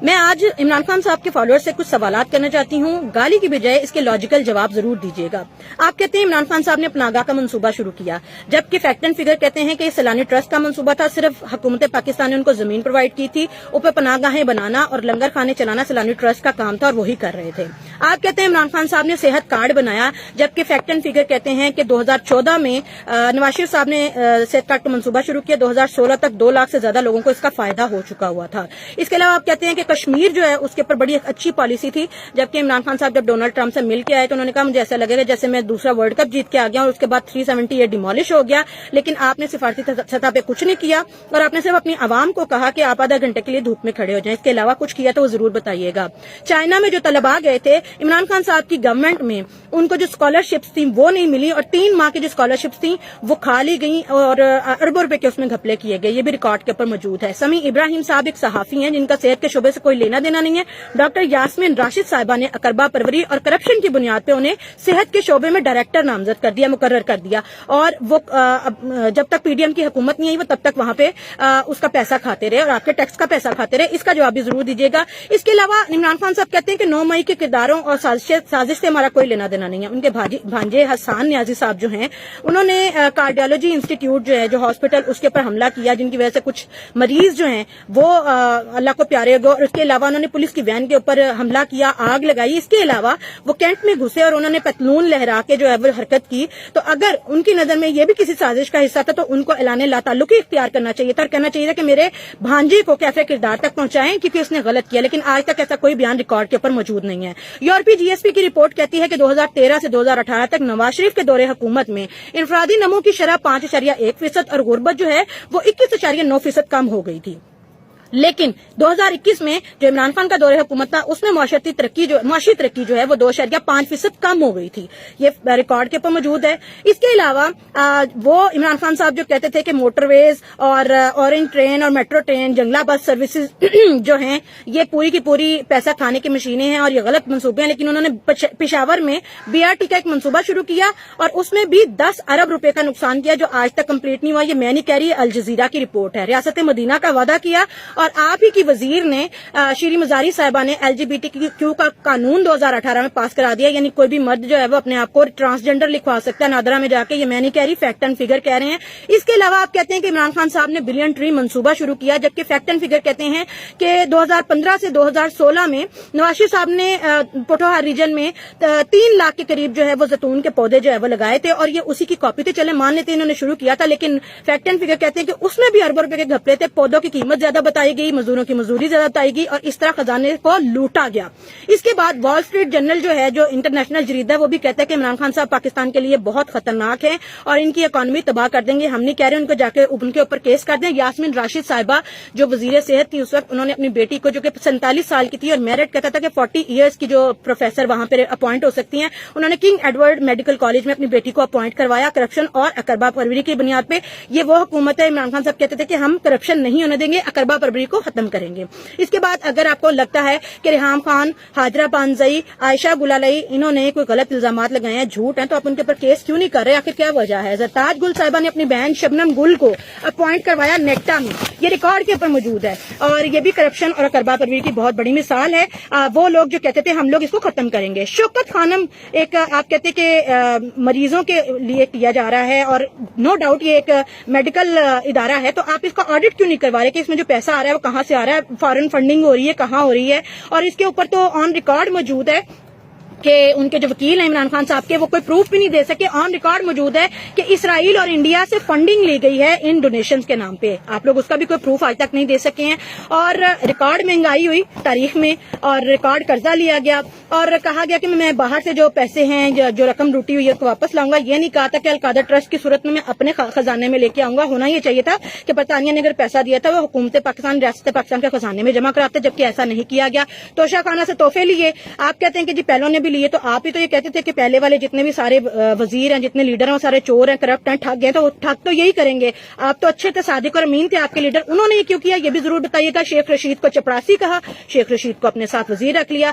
میں آج عمران خان صاحب کے فالوور سے کچھ سوالات کرنا چاہتی ہوں، گالی کی بجائے اس کے لاجیکل جواب ضرور دیجیے گا۔ آپ کہتے ہیں عمران خان صاحب نے پناہگاہ کا منصوبہ شروع کیا، جبکہ فیکٹ اینڈ فگر کہتے ہیں کہ یہ سیلانی ٹرسٹ کا منصوبہ تھا، صرف حکومت پاکستان نے ان کو زمین پرووائڈ کی تھی، اوپر پناہگاہیں بنانا اور لنگر خانے چلانا سیلانی ٹرسٹ کا کام تھا اور وہی کر رہے تھے۔ آپ کہتے ہیں عمران خان صاحب نے صحت کارڈ بنایا، جبکہ فیکٹ اینڈ فگر کہتے ہیں کہ 2014 میں نواز شریف صاحب نے صحت کارڈ کا منصوبہ شروع کیا، 2016 تک 2 لاکھ سے زیادہ لوگوں کو اس کا فائدہ ہو چکا ہوا تھا۔ اس کے علاوہ آپ کہتے ہیں کہ کشمیر جو ہے اس کے اوپر بڑی ایک اچھی پالیسی تھی، جبکہ عمران خان صاحب جب ڈونلڈ ٹرمپ سے مل کے آئے تو انہوں نے کہا مجھے ایسا لگے گا جیسے میں دوسرا ورلڈ کپ جیت کے آ گیا اور اس کے بعد 370 ڈیمولش ہو گیا، لیکن آپ نے سفارتی سطح پہ کچھ نہیں کیا اور آپ نے صرف اپنی عوام کو کہا کہ آپ آدھا گھنٹے کے لیے دھوپ میں کھڑے ہو جائیں، اس کے علاوہ کچھ کیا تو وہ ضرور بتائیے گا۔ چائنا میں جو طلباء گئے تھے عمران خان صاحب کی گورنمنٹ میں ان کو جو اسکالرشپس تھیں وہ نہیں ملی اور 3 ماہ کی جو اسکالرشپس تھیں وہ کھا لی گئیں اور اربوں روپے کے اس میں گھپلے کیے گئے، یہ بھی ریکارڈ کے اوپر موجود ہے۔ سمیع ابراہیم صاحب ایک صحافی ہیں جن کا صحت کے شعبے سے کوئی لینا دینا نہیں ہے۔ ڈاکٹر یاسمین راشد صاحبہ نے اقربا پروری اور کرپشن کی بنیاد پہ انہیں صحت کے شعبے میں ڈائریکٹر نامزد کر دیا، مقرر کر دیا، اور وہ جب تک پی ڈی ایم کی حکومت نہیں آئی وہ تب تک وہاں پہ اس کا پیسہ کھاتے رہے اور آپ کے ٹیکس کا پیسہ کھاتے رہے۔ اس کا جواب بھی ضرور دیجیے گا۔ اس کے علاوہ عمران خان صاحب کہتے ہیں کہ 9 مئی کے کرداروں اور سازش سے ہمارا کوئی لینا دینا نہیں ہے۔ ان کے بھانجے حسان نیازی صاحب جو ہیں انہوں نے کارڈیالوجی انسٹیٹیوٹ جو ہے جو ہاسپٹل اس کے اوپر حملہ کیا، جن کی وجہ سے کچھ مریض جو ہیں وہ اللہ کو پیارے ہو گئے، اور اس کے علاوہ انہوں نے پولیس کی وین کے اوپر حملہ کیا، آگ لگائی۔ اس کے علاوہ وہ کینٹ میں گھسے اور انہوں نے پتلون لہرا کے جو ہے وہ حرکت کی، تو اگر ان کی نظر میں یہ بھی کسی سازش کا حصہ تھا تو ان کو اعلان لا تعلقی اختیار کرنا چاہیے تھا اور کہنا چاہیے تھا کہ میرے بھانجے کو کیفے کردار تک پہنچائیں کیونکہ اس نے غلط کیا، لیکن آج تک ایسا کوئی بیان ریکارڈ کے اوپر موجود نہیں ہے۔ یورپی جی ایس پی کی رپورٹ کہتی ہے کہ 2013 سے 2018 تک نواز شریف کے دور حکومت میں انفرادی نمو کی شرح 5.1% اور غربت جو ہے وہ 21.9% کم ہو گئی تھی، لیکن 2021 میں جو عمران خان کا دور حکومت تھا اس میں معاشی ترقی جو ہے وہ 2.5% کم ہو گئی تھی، یہ ریکارڈ کے اوپر موجود ہے۔ اس کے علاوہ وہ عمران خان صاحب جو کہتے تھے کہ موٹر ویز اور اورنج ٹرین اور میٹرو ٹرین، جنگلہ بس سروسز جو ہیں یہ پوری کی پوری پیسہ کھانے کی مشینیں ہیں اور یہ غلط منصوبے ہیں، لیکن انہوں نے پشاور میں بی آر ٹی کا ایک منصوبہ شروع کیا اور اس میں بھی 10 ارب روپے کا نقصان کیا جو آج تک کمپلیٹ نہیں ہوا۔ یہ میں نہیں کہہ رہی، الجزیرہ کی رپورٹ ہے۔ ریاست مدینہ کا وعدہ کیا اور آپ ہی کی وزیر نے شیری مزاری صاحبہ نے LGBTQ کا قانون 2018 میں پاس کرا دیا، یعنی کوئی بھی مرد جو ہے وہ اپنے آپ کو ٹرانسجینڈر لکھوا سکتا ہے نادرا میں جا کے، یہ میں نہیں کہہ رہی، فیکٹ اینڈ فگر کہہ رہے ہیں۔ اس کے علاوہ آپ کہتے ہیں کہ عمران خان صاحب نے بلین ٹری منصوبہ شروع کیا، جبکہ فیکٹ اینڈ فگر کہتے ہیں کہ 2015 سے 2016 میں نواز شریف صاحب نے پوٹھوہار ریجن میں 3 لاکھ کے قریب جو ہے وہ زیتون کے پودے جو ہے وہ لگائے تھے اور یہ اسی کی کاپی تھے، چلے مان لیتے انہوں نے شروع کیا تھا، لیکن فیکٹ اینڈ فگر کہتے ہیں کہ اس میں بھی اربوں روپے کے گھپلے تھے، پودوں کی قیمت زیادہ بتائی گئی، مزدوروں کی مزدوری زیادہ بتائی گئی اور اس طرح خزانے کو لوٹا گیا۔ اس کے بعد وال اسٹریٹ جرنل جو ہے جو انٹرنیشنل جریدہ ہے وہ بھی کہتا ہے کہ عمران خان صاحب پاکستان کے لیے بہت خطرناک ہیں اور ان کی اکانومی تباہ کر دیں گے۔ ہم نہیں کہہ رہے ان کو جا کے ان کے اوپر کیس کر دیں۔ یاسمین راشد صاحبہ جو وزیر صحت تھی اس وقت، انہوں نے اپنی بیٹی کو جو کہ 47 سال کی تھی اور میرٹ کہتا تھا کہ 40 ایئرس کی جو پروفیسر وہاں پہ اپوائنٹ ہو سکتی ہیں، انہوں نے کنگ ایڈورڈ میڈیکل کالج میں اپنی بیٹی کو اپوائنٹ کروایا کرپشن اور اقربا پروری کی بنیاد پہ۔ یہ وہ حکومت ہے، عمران خان صاحب کہتے تھے کہ ہم کرپشن نہیں ہونے دیں گے، اقربا پروری کو ختم کریں گے۔ اس کے بعد اگر آپ کو لگتا ہے کہ ریحام خان، ہاجرہ پانزئی، عائشہ گلالئی انہوں نے کوئی غلط الزامات لگائے ہیں، جھوٹ ہیں، تو آپ ان کے اوپر کیس کیوں نہیں کر رہے؟ آخر کیا وجہ ہے؟ زرتاج گل صاحبہ نے اپنی بہن شبنم گل کو اپوائنٹ کروایا نیکٹا میں، یہ ریکارڈ کے اوپر موجود ہے اور یہ بھی کرپشن اور اقربا پروری کی بہت بڑی مثال ہے۔ وہ لوگ جو کہتے تھے ہم لوگ اس کو ختم کریں گے۔ شوکت خانم ایک آپ کہتے کہ مریضوں کے لیے کیا جا رہا ہے اور نو ڈاؤٹ یہ ایک میڈیکل ادارہ ہے، تو آپ اس کا آڈٹ کیوں نہیں کروا رہے کہ اس میں جو پیسہ آ رہا ہے وہ کہاں سے آ رہا ہے، فارن فنڈنگ ہو رہی ہے، کہاں ہو رہی ہے؟ اور اس کے اوپر تو آن ریکارڈ موجود ہے کہ ان کے جو وکیل ہیں عمران خان صاحب کے وہ کوئی پروف بھی نہیں دے سکے، آن ریکارڈ موجود ہے کہ اسرائیل اور انڈیا سے فنڈنگ لی گئی ہے ان ڈونیشنز کے نام پہ، آپ لوگ اس کا بھی کوئی پروف آج تک نہیں دے سکے ہیں۔ اور ریکارڈ مہنگائی ہوئی تاریخ میں اور ریکارڈ قرضہ لیا گیا اور کہا گیا کہ میں باہر سے جو پیسے ہیں جو رقم لوٹی ہوئی ہے اس کو واپس لاؤں گا، یہ نہیں کہا تھا کہ القادر ٹرسٹ کی صورت میں اپنے خزانے میں لے کے آؤں گا۔ ہونا یہ چاہیے تھا کہ برطانیہ نے اگر پیسہ دیا تھا وہ حکومت پاکستان ریاست پاکستان کے خزانے میں جمع کراتے، جبکہ ایسا نہیں کیا گیا۔ توشہ خانہ سے تحفے لیے، آپ کہتے ہیں کہ جی پہلوں نے بھی لیے، تو آپ ہی تو یہ کہتے تھے کہ پہلے والے جتنے بھی سارے وزیر ہیں، جتنے لیڈر ہیں وہ سارے چور ہیں، کرپٹ ہیں، ٹھگ ہیں، تو ٹھگ تو یہی کریں گے۔ آپ تو اچھے تھے، صادق اور امین تھے آپ کے لیڈر، انہوں نے یہ کیوں کیا یہ بھی ضرور بتائیے گا۔ شیخ رشید کو چپڑاسی کہا، شیخ رشید کو اپنے ساتھ وزیر رکھ لیا،